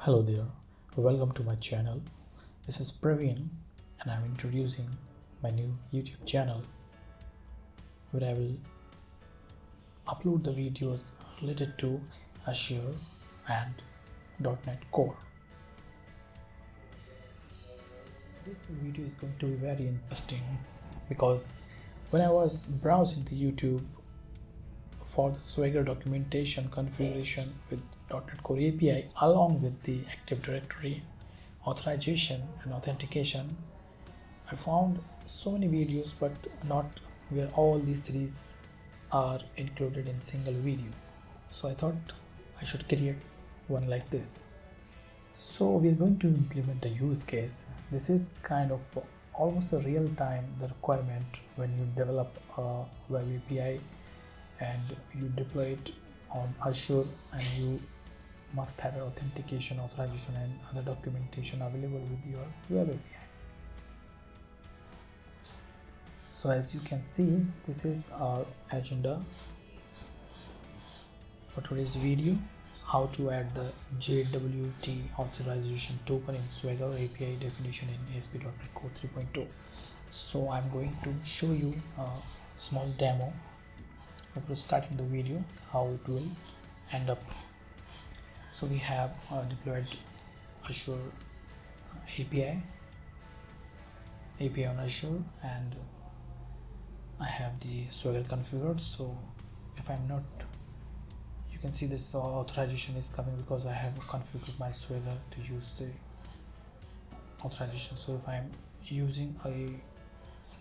Hello there, welcome to my channel. This is Praveen and I'm introducing my new YouTube channel where I will upload the videos related to Azure and .NET Core. This video is going to be very interesting because when I was browsing the YouTube for the Swagger documentation configuration with .NET Core API along with the Active Directory, Authorization and Authentication, I found so many videos but not where all these three are included in single video. So I thought I should create one like this. So we're going to implement a use case. This is kind of almost a real-time the requirement when you develop a web API and you deploy it on Azure, and you must have authentication, authorization and other documentation available with your web API. So as you can see, this is our agenda for today's video: how to add the JWT authorization token in Swagger API definition in ASP.NET Core 3.2. So I'm going to show you a small demo before starting the video how it will end up. So we have deployed Azure API on Azure, and I have the Swagger configured. So if I'm not, you can see this authorization is coming because I have configured my Swagger to use the authorization. So if I'm using a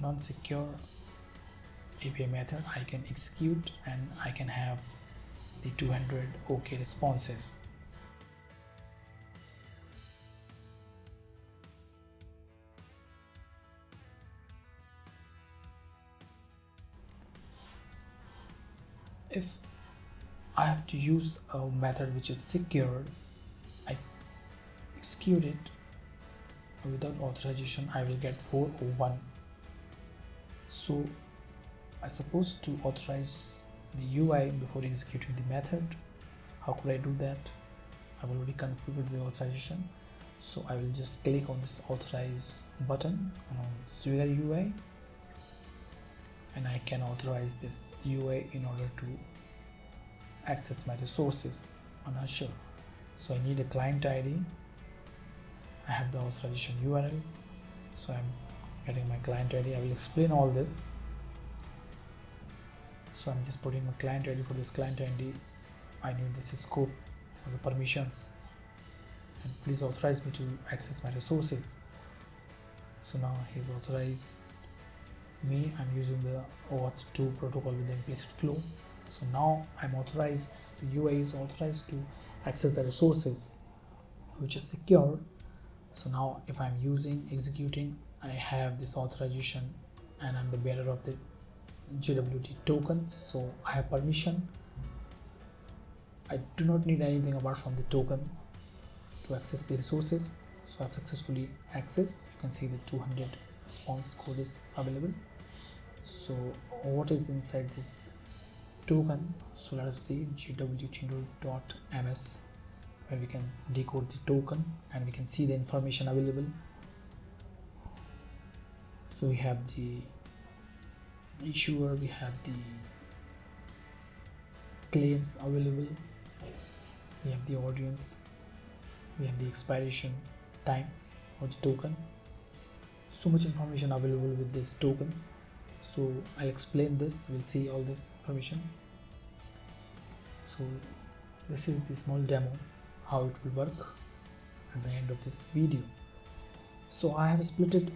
non-secure API method, I can execute and I can have the 200 OK responses. If I have to use a method which is secured, I execute it without authorization, I will get 401. So I'm supposed to authorize the UI before executing the method. How could I do that? I've already configured the authorization, so I will just click on this authorize button on SwaggerUI, and I can authorize this UI in order to access my resources on Azure. So I need a client ID. I have the authorization URL, so I'm getting my client ID. I will explain all this. So I'm just putting my client ID. For this client ID, I need this scope or the permissions, and please authorize me to access my resources. So now he's authorized me. I'm using the OAuth 2 protocol with the implicit flow. So now I'm authorized, the UI is authorized to access the resources which is secure. So now if I'm executing, I have this authorization and I'm the bearer of the JWT token, so I have permission. I do not need anything apart from the token to access the resources. So I've successfully accessed. You can see the 200 response code is available. So what is inside this token? So let us see jwt.ms, where we can decode the token and we can see the information available. So we have the issuer, we have the claims available, we have the audience, we have the expiration time of the token. So much information available with this token. So I'll explain this, we'll see all this information. So this is the small demo how it will work at the end of this video. So I have split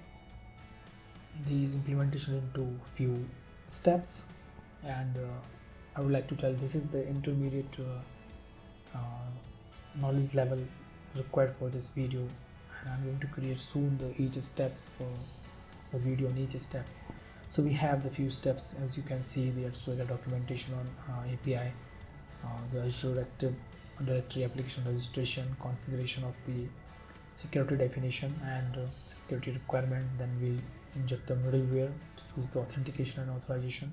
these implementation into few steps, and I would like to tell this is the intermediate knowledge level required for this video, and I'm going to create soon the each steps for the video on each steps. So we have the few steps, as you can see, the Swagger documentation on API, the Azure Active Directory application registration, configuration of the security definition and security requirement. Then we'll inject the middleware to use the authentication and authorization.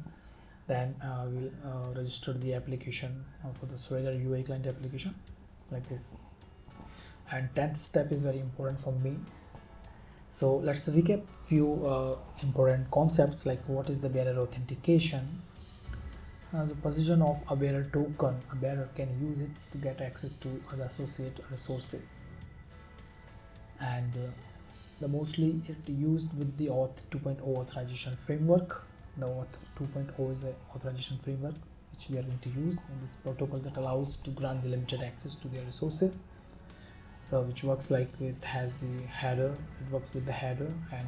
Then we'll register the application for the SwaggerUI client application like this. and 10th step is very important for me. So let's recap few important concepts, like what is the bearer authentication. The position of a bearer token, a bearer can use it to get access to other associate resources, and the mostly it used with the Auth 2.0 authorization framework. The Auth 2.0 is an authorization framework which we are going to use in this protocol that allows to grant the limited access to their resources. So which works like it has the header, it works with the header, and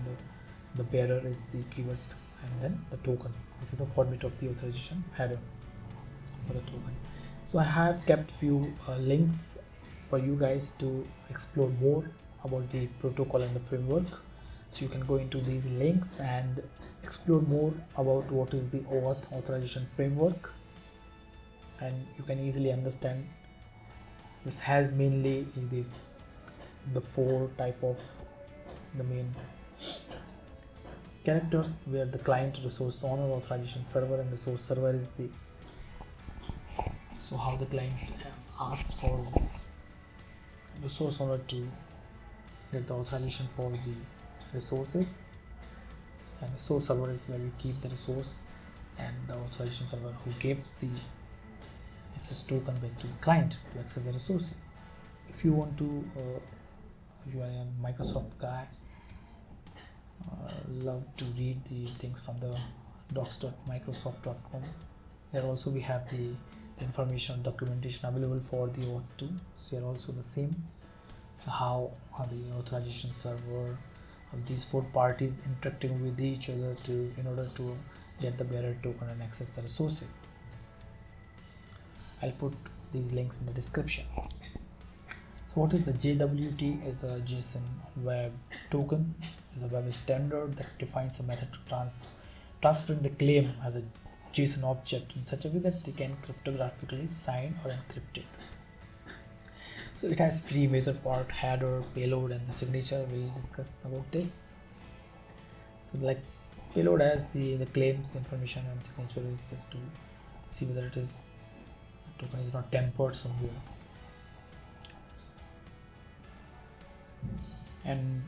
the bearer is the keyword and then the token. This is the format of the authorization header for the token. So I have kept few links for you guys to explore more about the protocol and the framework. So you can go into these links and explore more about what is the OAuth authorization framework, and you can easily understand. This has mainly the four type of the main characters, where the client, resource owner, authorization server, and resource server is the, so how the client asks for the resource owner to get the authorization for the resources, and resource server is where we keep the resource, and the authorization server who gives the access token back to the client to access the resources. If you want to if you are a Microsoft guy, love to read the things from the docs.microsoft.com. There also we have the information documentation available for the Auth 2. So here also the same. So how the authorization server of these four parties interacting with each other in order to get the bearer token and access the resources. I'll put these links in the description. So what is the JWT? Is a JSON web token, is a web standard that defines a method to transferring the claim as a JSON object in such a way that they can cryptographically sign or encrypt it. So it has three major parts: header, payload, and the signature. We'll discuss about this. So like payload has the claims information, and signature is just to see whether it is the token is not tampered somewhere. And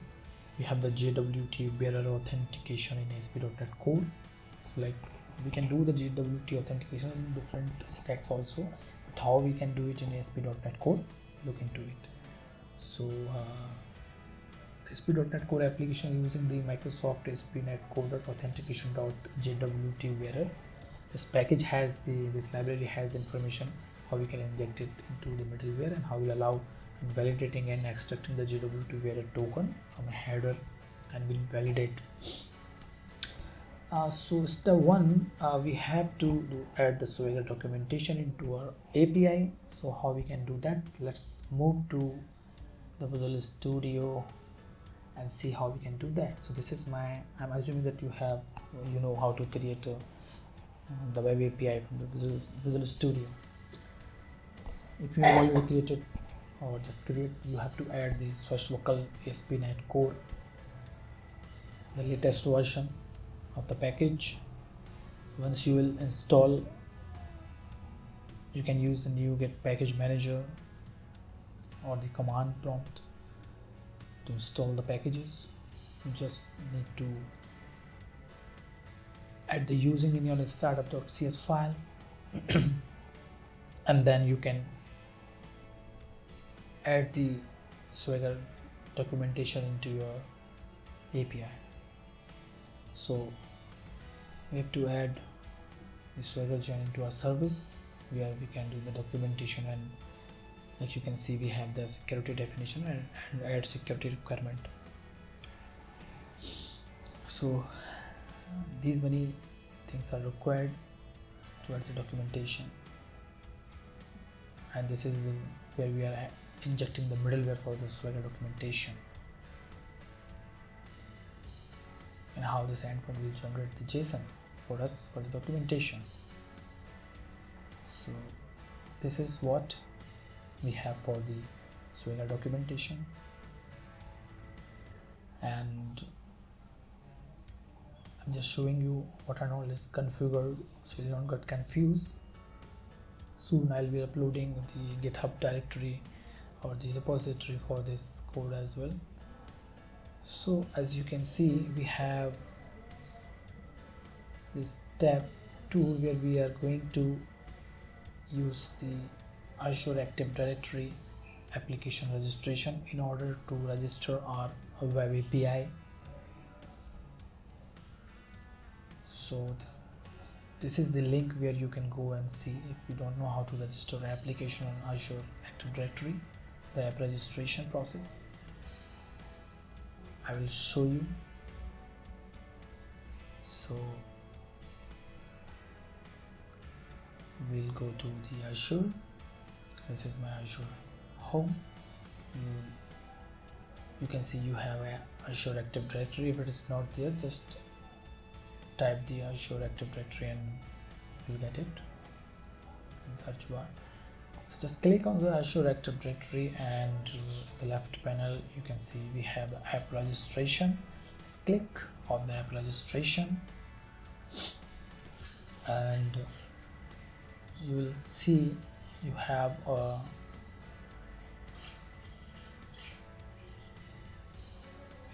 we have the JWT bearer authentication in ASP.NET Core. So like we can do the JWT authentication in different stacks also, but how we can do it in ASP.NET Core, look into it. So ASP.NET Core application using the Microsoft ASP.NET Core authentication.jwt bearer. This package has this library has the information how we can inject it into the middleware, and how we allow validating and extracting the JWT bearer token from a header, and will validate. So step one, we have to add the Swagger documentation into our API. So how we can do that? Let's move to the Visual Studio and see how we can do that. So this is I'm assuming that you know how to create the web API from the Visual Studio. If you have already created or just create, you have to add the swashbuckle ASP.NET Core, the latest version of the package. Once you will install, you can use the NuGet package manager or the command prompt to install the packages. You just need to add the using in your startup.cs file and then you can add the Swagger documentation into your API. So we have to add the Swagger gen into our service, where we can do the documentation, and like you can see we have the security definition and AddSecurityRequirement. So these many things are required to add the documentation, and this is where we are injecting the middleware for the Swagger documentation, and how this endpoint will generate the JSON for us for the documentation. So this is what we have for the Swagger documentation, and I'm just showing you what and all is configured so you don't get confused. Soon I'll be uploading the GitHub directory or the repository for this code as well. So as you can see, we have this tab 2 where we are going to use the Azure Active Directory application registration in order to register our web API. So this is the link where you can go and see if you don't know how to register an application on Azure Active Directory, the app registration process. I will show you. So we'll go to the Azure. This is my Azure home. You can see you have a Azure Active Directory. If it is not there, just type the Azure Active Directory and you'll get it in search bar. So just click on the Azure Active Directory, and the left panel you can see we have the app registration. Just click on the app registration and you will see you have a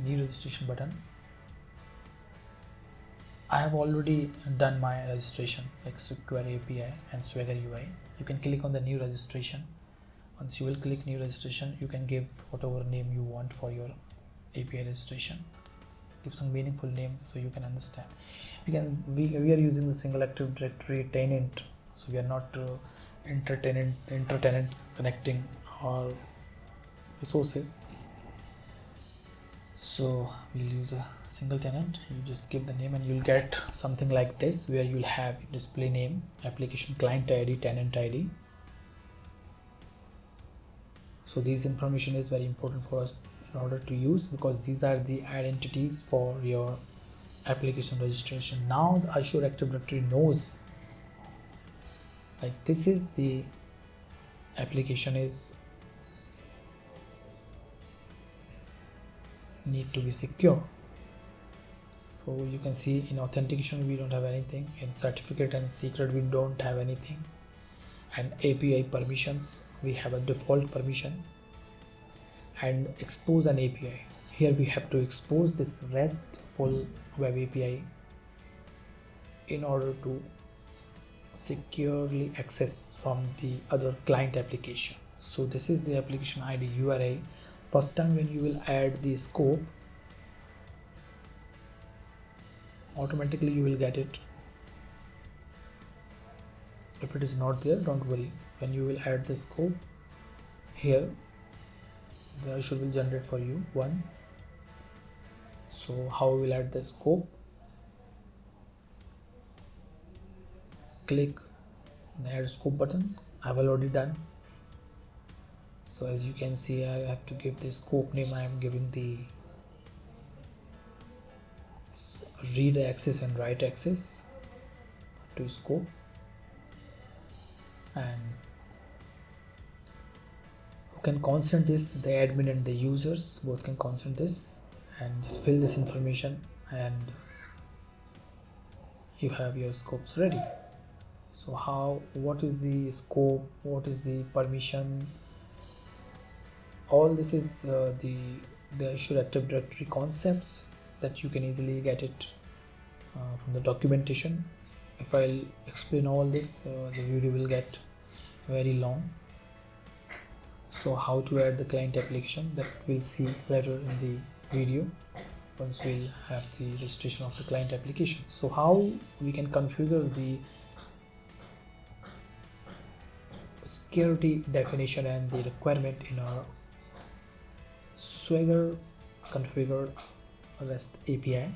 new registration button. I have already done my registration like Secure API and SwaggerUI. You can click on the new registration. Once you will click new registration, you can give whatever name you want for your API registration. Give some meaningful name so you can understand. We are using the single Active Directory tenant, so we are not inter-tenant connecting our resources. So we'll use a single tenant. You just give the name and you'll get something like this, where you'll have display name, application client ID, tenant ID. So this information is very important for us in order to use, because these are the identities for your application registration. Now the Azure Active Directory knows like this is the application is need to be secure. So you can see in authentication we don't have anything, in certificate and secret we don't have anything, and API permissions we have a default permission, and expose an API. Here we have to expose this RESTful web API in order to securely access from the other client application. So this is the application ID URI. First time when you will add the scope, automatically you will get it. If it is not there, don't worry. When you will add the scope, here the Azure will generate for you one. So how we will add the scope? Click the add scope button. I've already done. So as you can see, I have to give the scope name. I am giving the read access and write access to scope, and who can consent this? The admin and the users both can consent this, and just fill this information and you have your scopes ready. So what is the scope, what is the permission, all this is the Azure Active Directory concepts that you can easily get it from the documentation. If I'll explain all this, the video will get very long. So how to add the client application, that we'll see later in the video once we'll have the registration of the client application. So how we can configure the security definition and the requirement in our Swagger configured REST API,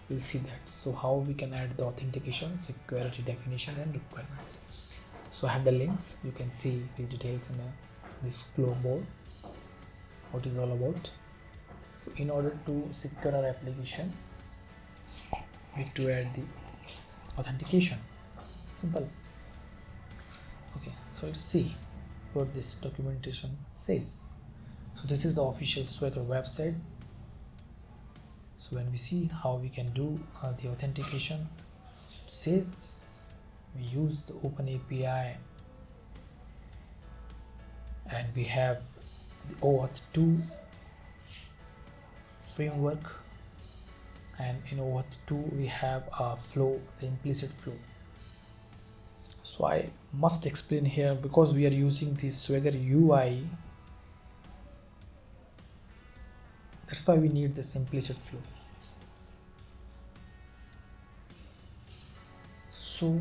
we'll see that. So how we can add the authentication, security definition and requirements. So I have the links, you can see the details in this flow board, what is all about. So in order to secure our application, we need to add the authentication. Simple. Okay, so let's see what this documentation says. So this is the official Swagger website. So when we see how we can do the authentication, it says we use the open API and we have the OAuth 2 framework, and in OAuth 2 we have a flow, the implicit flow. So I must explain here, because we are using the SwaggerUI, that's why we need this implicit flow. So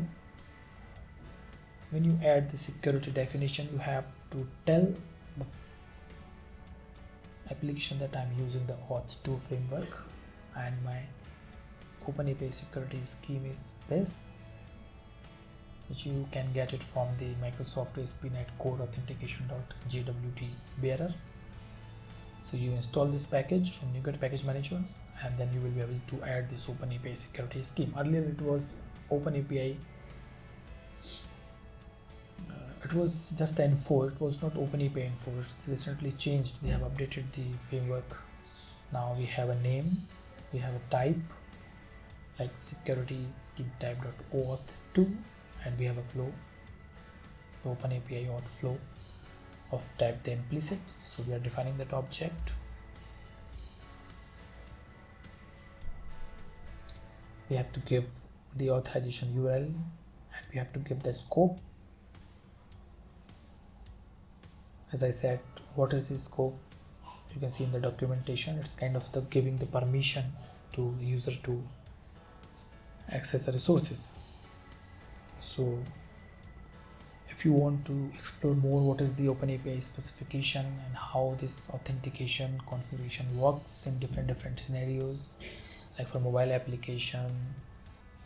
when you add the security definition, you have to tell the application that I'm using the Auth 2 framework and my OpenAPI security scheme is this, which you can get it from the Microsoft ASP.NET Core Authentication.JWT bearer. So you install this package from NuGet Package Manager, and then you will be able to add this OpenAPI security scheme. Earlier it was OpenAPI, it was just N4, it was not OpenAPI N4, it's recently changed, they have updated the framework. Now we have a name, we have a type like security scheme type.auth2, and we have a flow, the OpenAPI auth flow of type the implicit. So we are defining that object. We have to give the authorization URL, and we have to give the scope. As I said, what is the scope? You can see in the documentation, it's kind of the giving the permission to user to access the resources. So if you want to explore more what is the OpenAPI specification and how this authentication configuration works in different scenarios, like for mobile application,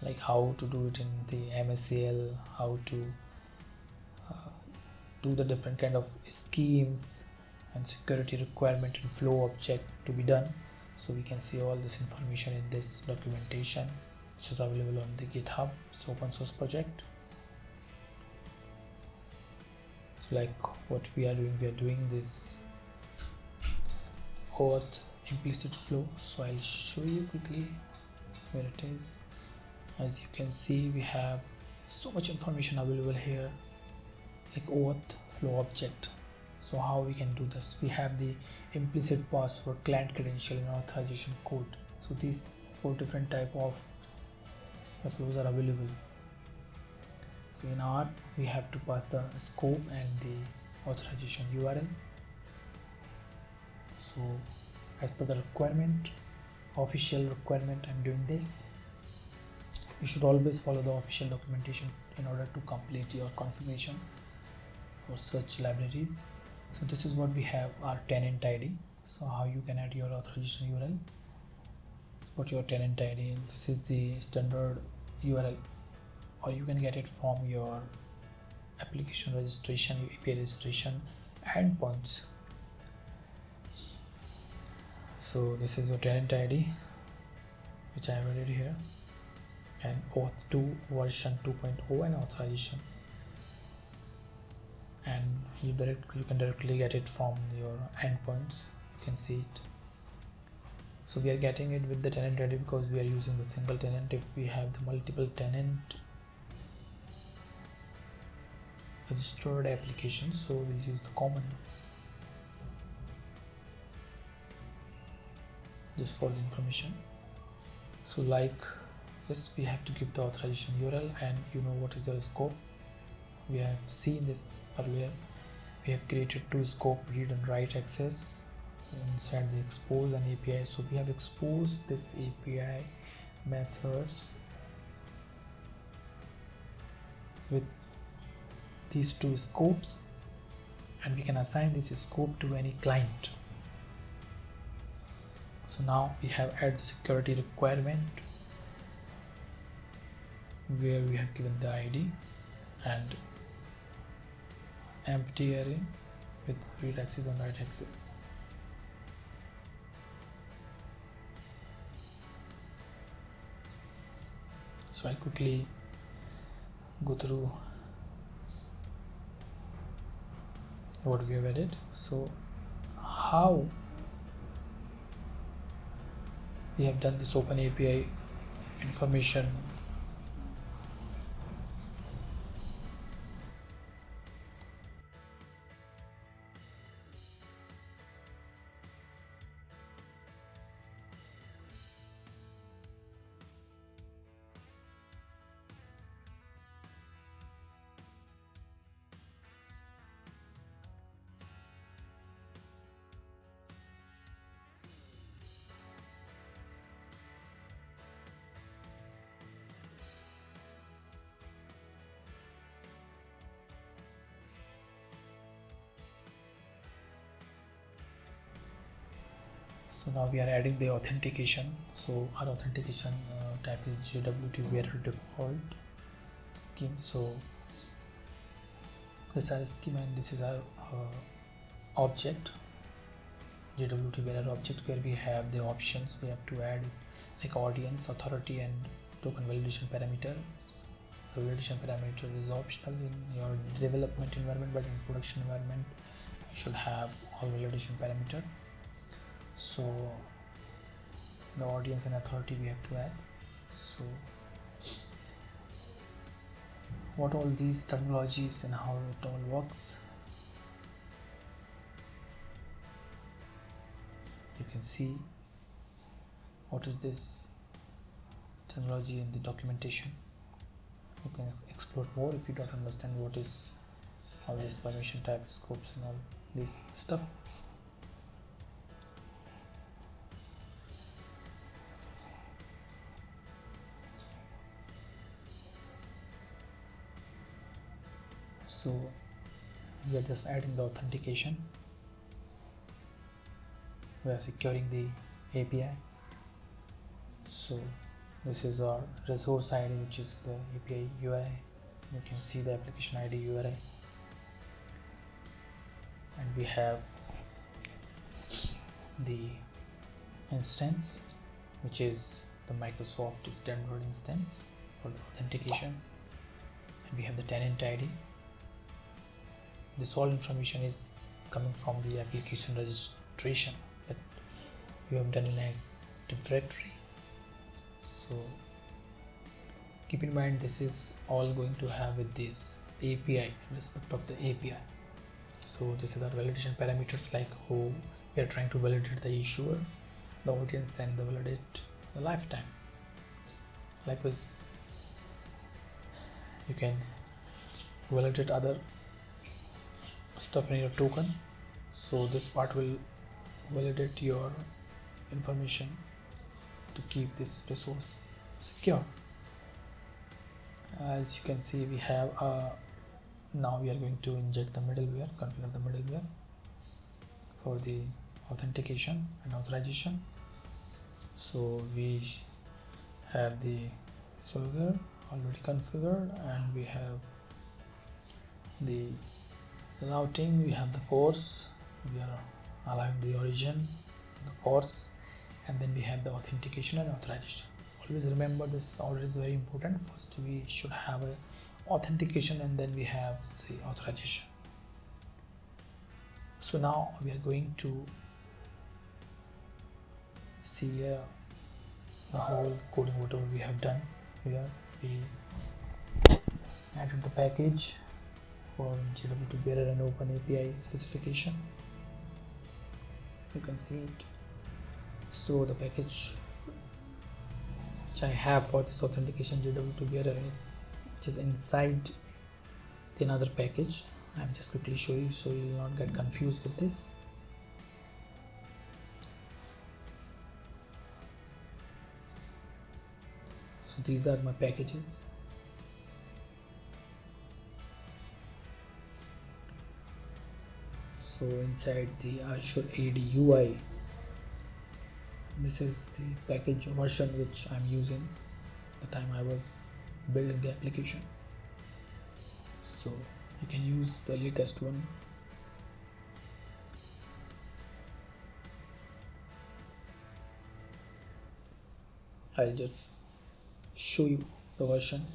like how to do it in the MSCL, how to do the different kind of schemes and security requirement and flow object to be done. So we can see all this information in this documentation, which is available on the GitHub. It's open source project. So like what we are doing this auth implicit flow. So I'll show you quickly where it is. As you can see, we have so much information available here, like auth flow object. So how we can do this? We have the implicit password, client credential, and authorization code. So these 4 different type of flows are available. So in R, we have to pass the scope and the authorization URL. So as per the requirement, official requirement, I'm doing this. You should always follow the official documentation in order to complete your configuration for such libraries. So this is what we have, our tenant ID. So how you can add your authorization URL. Put your tenant ID, and this is the standard URL, or you can get it from your application registration, your API registration endpoints. So this is your tenant ID, which I have added here, and Auth 2 version 2.0 and authorization, and you can directly get it from your endpoints. You can see it. So we are getting it with the tenant ID because we are using the single tenant. If we have the multiple tenant registered applications, so we'll use the common, just for the information. So like this, we have to give the authorization URL, and you know what is the scope. We have seen this earlier. We have created 2 scope, read and write access inside the expose and API. So we have exposed this API methods with these 2 scopes, and we can assign this scope to any client. So now we have add the security requirement, where we have given the ID and empty array with read access and write access. So I'll quickly go through what we have added. So how we have done this OpenAPI information So now we are adding the authentication. So our authentication type is JWT bearer default scheme. So this is our scheme and this is our object, JWT bearer object, where we have the options. We have to add like audience, authority and token validation parameter. The validation parameter is optional in your development environment, but in production environment you should have all validation parameter. So the audience and authority we have to add. So what all these terminologies and how it all works, you can see what is this terminology in the documentation. You can explore more if you don't understand what is how this permission type, scopes and all this stuff. So we are just adding the authentication. We are securing the API. So this is our resource ID, which is the API URI. You can see the application ID URI, and we have the instance, which is the Microsoft standard instance for the authentication, and we have the tenant ID. This all information is coming from the application registration that you have done in Active Directory. So keep in mind this is all going to have with this API in respect of the API. So this is our validation parameters, like who we are trying to validate, the issuer, the audience, and the validate the lifetime. Likewise, you can validate other stuff in your token. So this part will validate your information to keep this resource secure. As you can see, we have now we are going to inject the middleware, configure the middleware for the authentication and authorization. So we have the Swagger already configured, and we have the routing, we have the force, we are allowing the origin, the force, and then we have the authentication and authorization. Always remember this order is very important. First we should have a authentication and then we have the authorization. So now we are going to see the whole coding whatever we have done. Here we added the package for JWT bearer and open API specification. You can see it. So the package which I have for this authentication JWT bearer, which is inside the another package, I'm just quickly show you so you will not get confused with this. So these are my packages. So inside the AzureAD UI, this is the package version which I'm using the time I was building the application. So you can use the latest one. I'll just show you the version.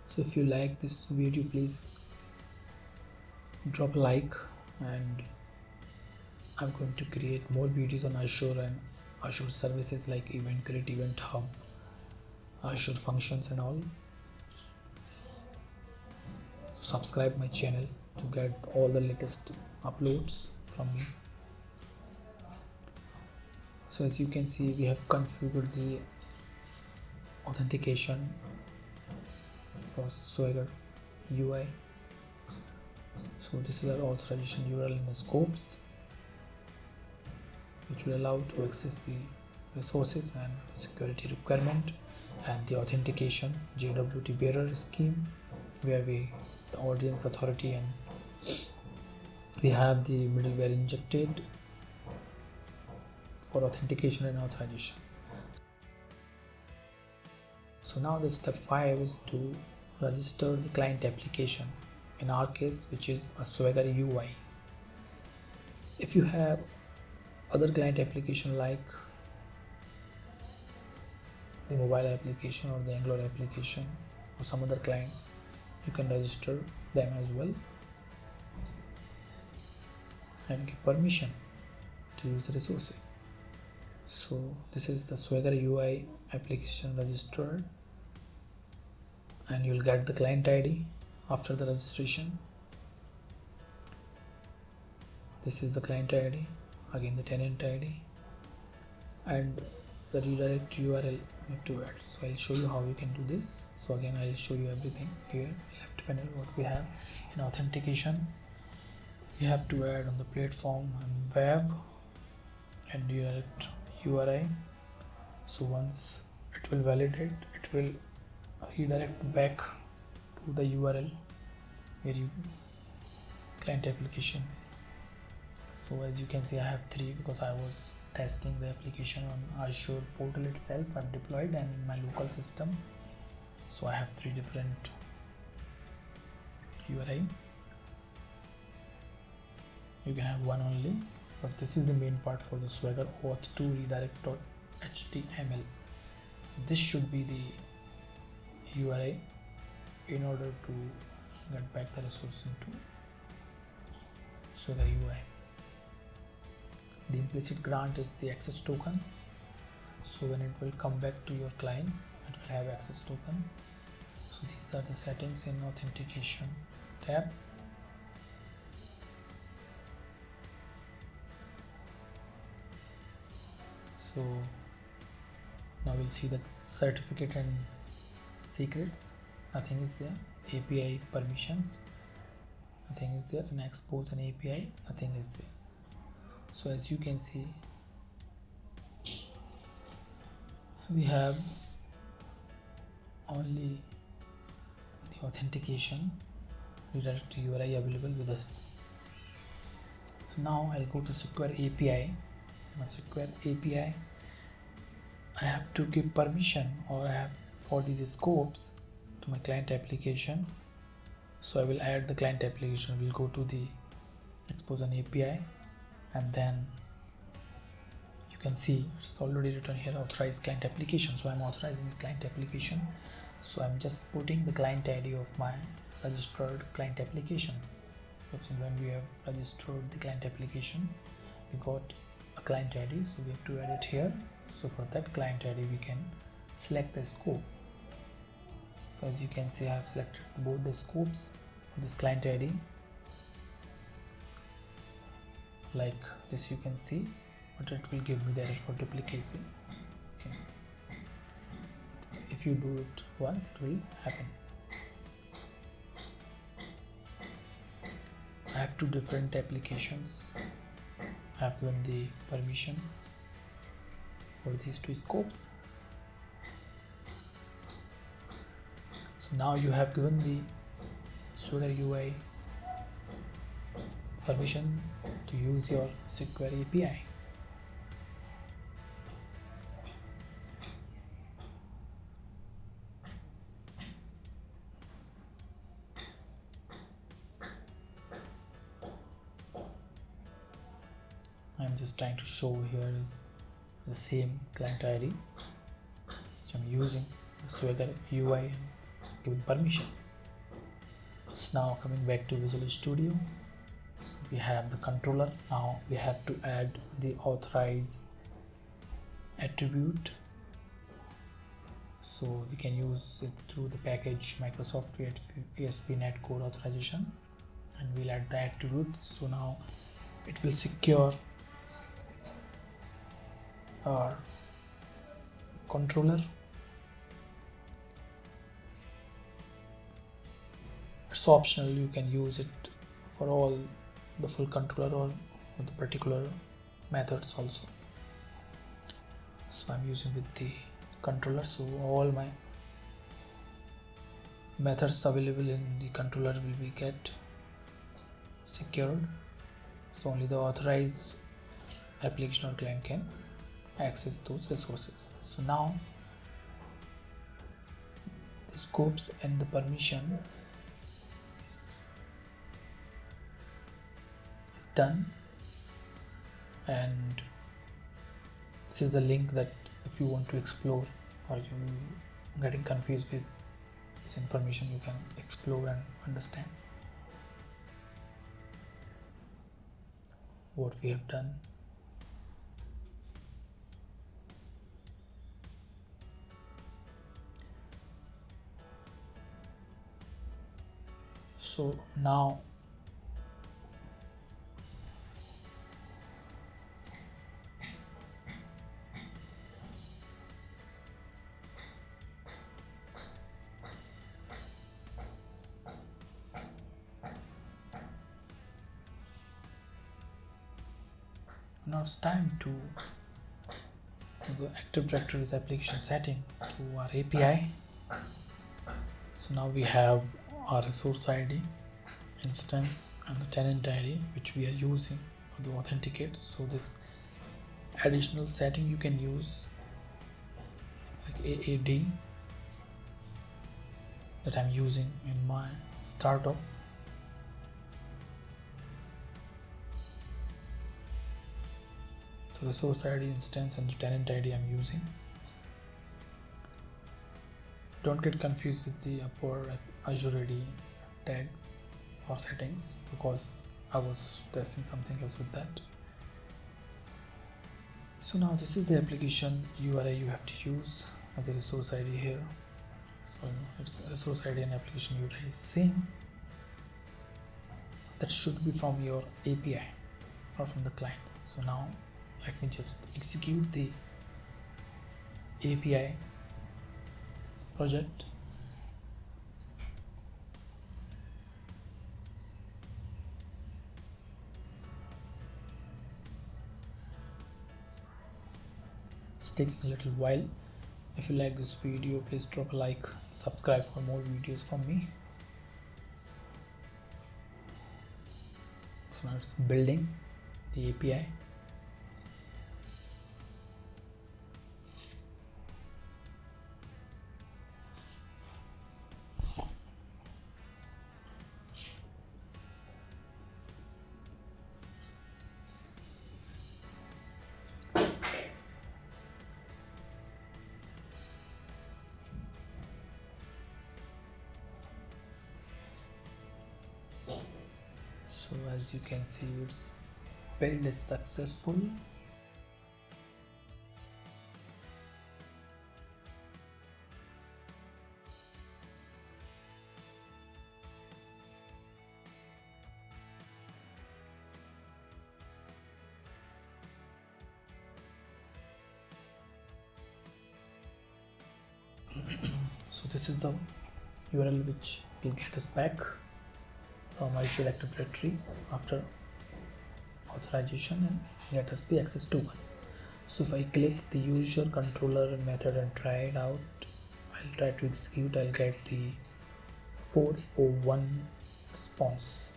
So if you like this video, please drop a like, and I'm going to create more videos on Azure and Azure services like Event Create, Event Hub, Azure Functions and all. So subscribe my channel to get all the latest uploads from me. So as you can see, we have configured the authentication for SwaggerUI. So this is our authorization URL in the scopes, which will allow to access the resources and security requirement. and the authentication JWT bearer scheme, where the audience authority, and we have the middleware injected for authentication and authorization. So now the step 5 is to register the client application, in our case which is a SwaggerUI. If you have other client application like the mobile application or the Angular application or some other clients, you can register them as well and give permission to use the resources. So this is the SwaggerUI application registered, and you will get the client ID after the registration. This is the client ID, again the tenant ID, and the redirect URL you have to add. So I'll show you how you can do this. So again I'll show you everything here. Left panel, what we have in authentication, you have to add on the platform and web and redirect URI. So once it will validate, it will redirect back to the URL where you client application is. So as you can see, I have 3 because I was testing the application on Azure portal itself. I've deployed and in my local system. So I have 3 different URI. You can have one only, but this is the main part for the Swagger auth2 redirect.html. This should be the URI in order to get back the resource into SwaggerUI. The implicit grant is the access token. So when it will come back to your client, it will have access token. So these are the settings in authentication tab. So now we'll see the certificate and secrets. Nothing is there. API permissions, nothing is there. And export an API, nothing is there. So as you can see, we have only the authentication redirect URI available with us. So now I'll go to Secure API. My Secure API, I have to give permission, or I have for these scopes to my client application. So I will add the client application. We'll go to the expose an API, and then you can see it's already written here authorize client application. So I'm authorizing the client application. So I'm just putting the client ID of my registered client application. So when we have registered the client application, we got a client ID, so we have to add it here. So for that client ID, we can select the scope. So as you can see, I have selected both the scopes for this client ID. Like this, you can see, but it will give me the error for duplicacy. Okay. If you do it once, it will happen. I have 2 different applications. I have given the permission for these 2 scopes. So now you have given the SwaggerUI permission to use your Secure API. I'm just trying to show here is the same client ID which I'm using, the SwaggerUI, and giving permission. So now coming back to Visual Studio, so we have the controller. Now we have to add the authorize attribute. So we can use it through the package Microsoft ASP.NET Core Authorization, and we'll add the attribute. So now it will secure our controller. It's optional, you can use it for all the full controller or the particular methods also. So I'm using with the controller, so all my methods available in the controller will be get secured. So only the authorized application or client can access those resources. So now the scopes and the permission is done, and this is the link that if you want to explore or you getting confused with this information, you can explore and understand what we have done. So now it's time to go Active Directory's application setting to our API. So now we have our resource ID, instance, and the tenant ID which we are using to authenticate. So this additional setting you can use like AAD that I'm using in my startup. So resource ID, instance, and the tenant ID I'm using. Don't get confused with the upper AzureAD tag or settings, because I was testing something else with that. So now this is the application URI you have to use as a resource ID here. So it's resource ID and application URI is same. That should be from your API or from the client. So now let me just execute the API project. It's taking a little while. If you like this video, please drop a like, subscribe for more videos from me. So now it's building the API. So as you can see, its build is successful. So this is the URL which will get us back from Azure Active Directory after authorization and get us the access to one. So if I click the user controller method and try it out, I'll try to execute, I'll get the 401 response,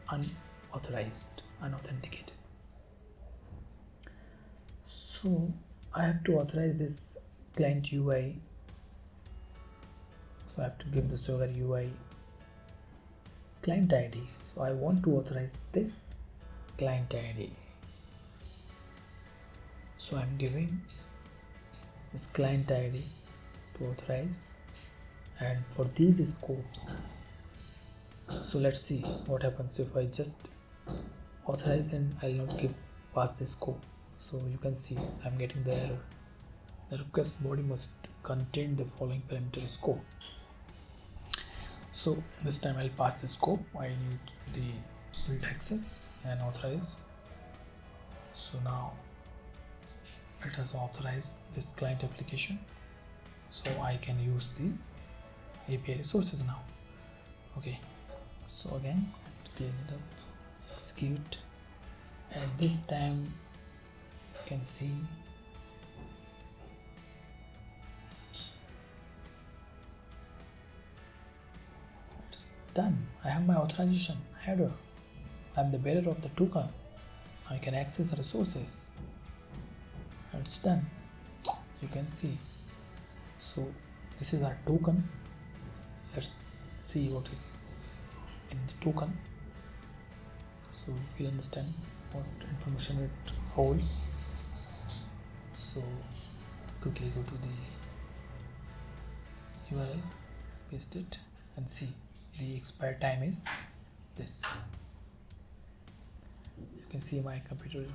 unauthorized, unauthenticated. So I have to authorize this client UI. So I have to give the SwaggerUI client ID. So I want to authorize this client ID. So I'm giving this client ID to authorize, and for these scopes, so let's see what happens if I just authorize and I'll not give pass the scope. So you can see I'm getting the error. The request body must contain the following parameter scope. So this time I'll pass the scope. I need the build access and authorize. So now it has authorized this client application, so I can use the API resources now. Okay, so again clean it up, execute, and this time you can see done. I have my authorization header. I'm the bearer of the token. I can access the resources. It's done. You can see. So this is our token. Let's see what is in the token, so we'll understand what information it holds. So quickly go to the URL, paste it, and see the expire time is this. You can see my computer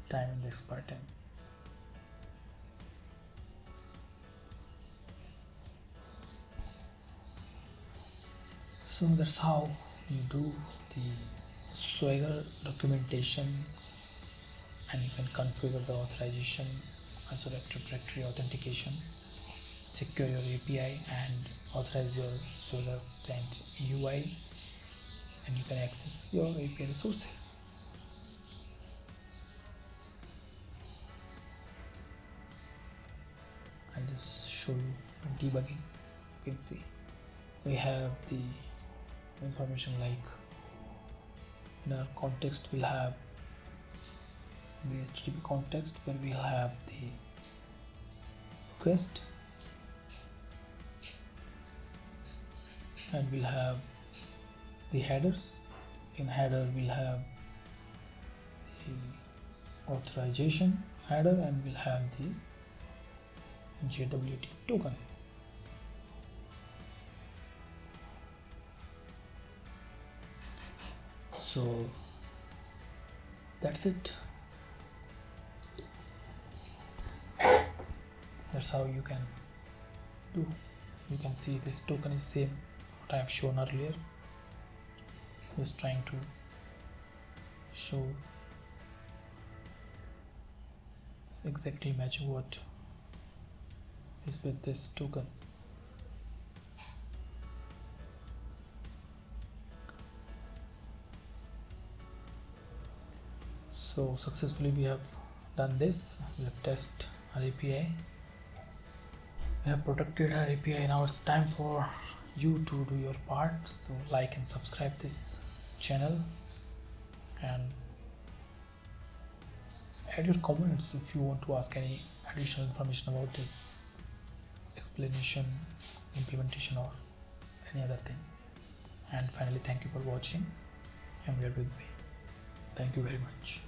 time and the expire time. So that's how you do the Swagger documentation, and you can configure the authorization, Azure Active Directory authentication, secure your API, and authorize your Swagger client UI, and you can access your API resources. I'll just show you debugging. You can see we have the information like in our context we'll have the HTTP context where we'll have the request, and we'll have the headers. In header we'll have the authorization header, and we'll have the JWT token. So that's it. That's how you can do. You can see this token is same what I have shown earlier. Just trying to show it's exactly matching what is with this token. So successfully we have done this. We have tested our API. We have protected our API. Now it's time for you to do your part. So like and subscribe this channel, and add your comments if you want to ask any additional information about this explanation, implementation, or any other thing. And finally, thank you for watching and bear with me. Thank you very much.